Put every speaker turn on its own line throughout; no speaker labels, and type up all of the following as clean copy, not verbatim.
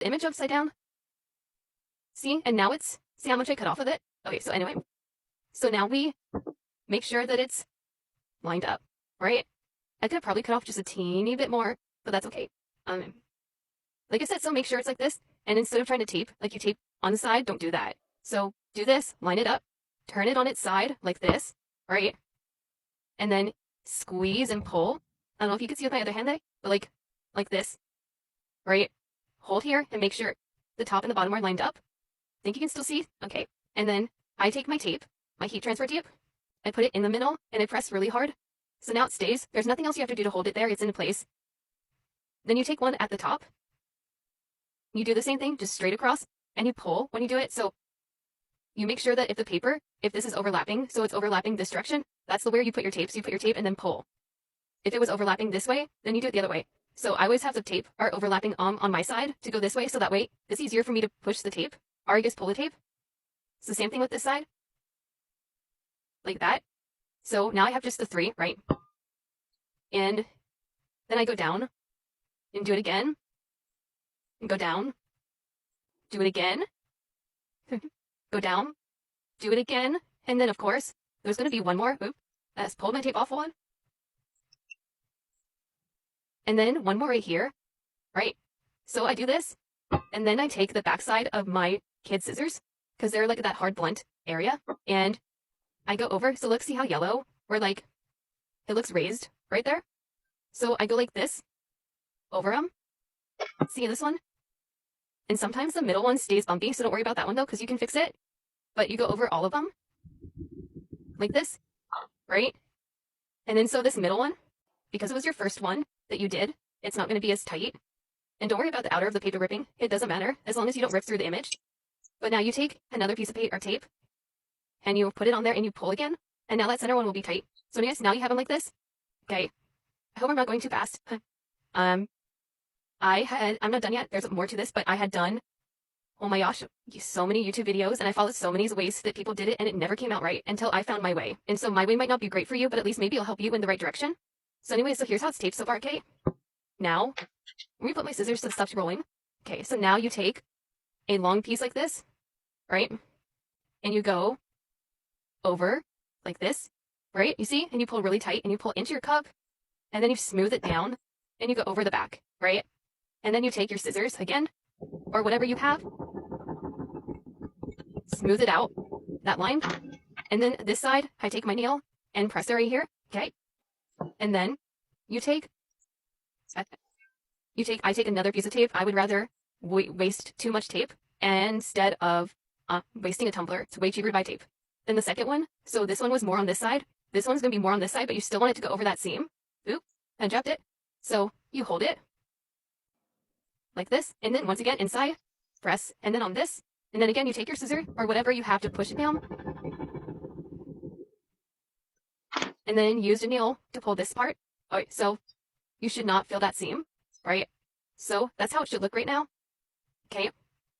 the image upside down. See, and now see how much I cut off of it? Okay, so anyway, so now we make sure that it's lined up, right? I could probably cut off just a teeny bit more, but that's okay. Like I said, so make sure it's like this, and instead of trying to tape, like you tape on the side, don't do that. So do this, line it up, turn it on its side like this, right? And then squeeze and pull. I don't know if you can see with my other hand there, but like this, right? Hold here and make sure the top and the bottom are lined up. Think you can still see? Okay. And then I take my tape, my heat transfer tape, I put it in the middle and I press really hard. So now it stays. There's nothing else you have to do to hold it there. It's in place. Then you take one at the top. You do the same thing, just straight across, and you pull when you do it. So you make sure that if this is overlapping, so it's overlapping this direction, that's where you put your tape. So you put your tape and then pull. If it was overlapping this way, then you do it the other way. So I always have the tape are overlapping on my side to go this way, so that way it's easier for me to push the tape, or I just pull the tape. It's the same thing with this side. Like that. So now I have just the 3, right? And then I go down and do it again. And go down. Do it again. Go down. Do it again. And then, of course, there's going to be one more. Oop. I just pulled my tape off one. And then one more right here. Right? So I do this. And then I take the backside of my kid scissors, because they're like that hard blunt area. And I go over, so look, see how yellow, or like, it looks raised right there? So I go like this, over them. See this one? And sometimes the middle one stays bumpy, so don't worry about that one though, because you can fix it. But you go over all of them, like this, right? And then so this middle one, because it was your first one that you did, it's not going to be as tight. And don't worry about the outer of the paper ripping. It doesn't matter, as long as you don't rip through the image. But now you take another piece of paper or tape, and you put it on there and you pull again, and now that center one will be tight. So yes, now you have them like this. Okay. I hope I'm not going too fast. I'm not done yet. There's more to this, but I had done, oh my gosh, so many YouTube videos, and I followed so many ways that people did it, and it never came out right until I found my way. And so my way might not be great for you, but at least maybe it'll help you in the right direction. So anyway, so here's how it's taped so far, okay? Now, let me put my scissors so it stops rolling. Okay, so now you take a long piece like this, right? And you go over like this, right? You see? And you pull really tight and you pull into your cup, and then you smooth it down and you go over the back, right? And then you take your scissors again, or whatever you have, smooth it out, that line. And then this side, I take my nail and press it right here, okay? And then you take, I take another piece of tape. I would rather waste too much tape instead of wasting a tumbler. It's way cheaper to buy tape. Then the second one, so this one was more on this side. This one's going to be more on this side, but you still want it to go over that seam. Oop, I dropped it. So you hold it like this, and then once again inside, press, and then on this, and then again you take your scissor or whatever you have to push it down, and then use the nail to pull this part. Alright, so you should not feel that seam, right? So that's how it should look right now. Okay,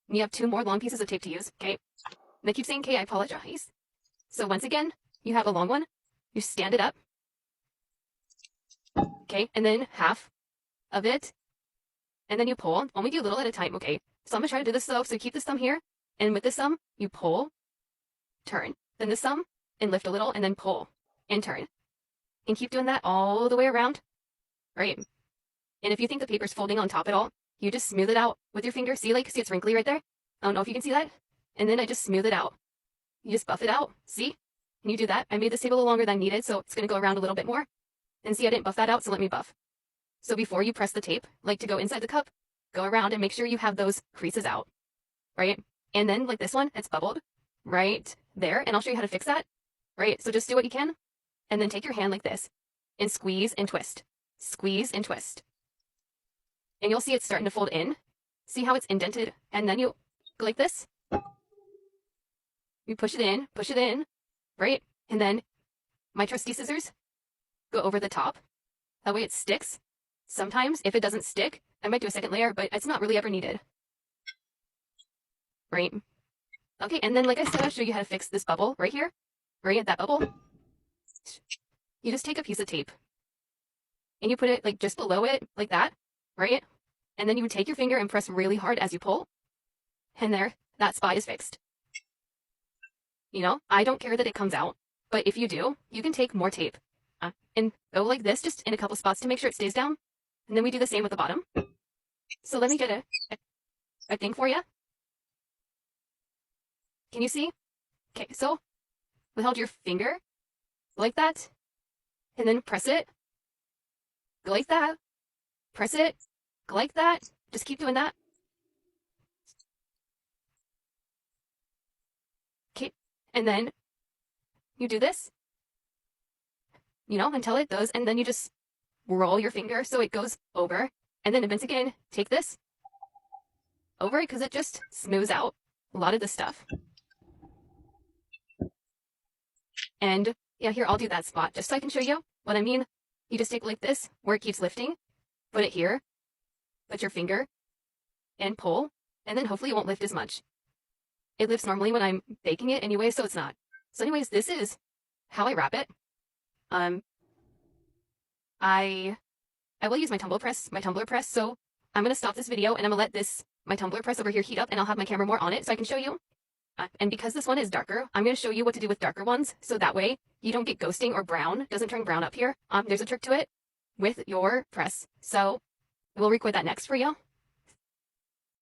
and you have 2 more long pieces of tape to use. Okay, and I keep saying okay, I apologize. So once again, you have a long one, you stand it up, okay, and then half of it, and then you pull. Only do a little at a time, okay? So I'm gonna try to do this slow. So keep this thumb here, and with this thumb, you pull, turn. Then this thumb, and lift a little, and then pull, and turn. And keep doing that all the way around, right? And if you think the paper's folding on top at all, you just smooth it out with your finger. See it's wrinkly right there? I don't know if you can see that. And then I just smooth it out. You just buff it out, see? And you do that. I made this tape a little longer than I needed, so it's gonna go around a little bit more. And see, I didn't buff that out, so let me buff. So before you press the tape, like to go inside the cup, go around and make sure you have those creases out, right? And then like this one, it's bubbled right there, and I'll show you how to fix that, right? So just do what you can, and then take your hand like this, and squeeze and twist. Squeeze and twist. And you'll see it's starting to fold in. See how it's indented? And then you go like this. You push it in, right? And then my trusty scissors go over the top. That way it sticks. Sometimes, if it doesn't stick, I might do a second layer, but it's not really ever needed. Right? Okay, and then like I said, I'll show you how to fix this bubble right here. Right? That bubble. You just take a piece of tape and you put it like just below it, like that, right? And then you would take your finger and press really hard as you pull. And there, that spot is fixed. You know, I don't care that it comes out, but if you do, you can take more tape and go like this, just in a couple spots to make sure it stays down. And then we do the same with the bottom. So let me get a thing for you. Can you see? Okay, so we hold your finger like that, and then press it. Go like that. Press it. Go like that. Just keep doing that. Okay, and then you do this, you know, until it does, and then you just roll your finger so it goes over. And then once again, take this over because it just smooths out a lot of the stuff. And yeah, here, I'll do that spot just so I can show you what I mean. You just take like this where it keeps lifting, put it here, put your finger and pull, and then hopefully it won't lift as much. It lifts normally when I'm baking it anyway, so it's not. So anyways, this is how I wrap it. I will use my tumbler press, so I'm going to stop this video and I'm going to let my tumbler press over here heat up, and I'll have my camera more on it so I can show you. And because this one is darker, I'm going to show you what to do with darker ones, so that way you don't get ghosting or brown, doesn't turn brown up here. There's a trick to it with your press, so we'll record that next for you.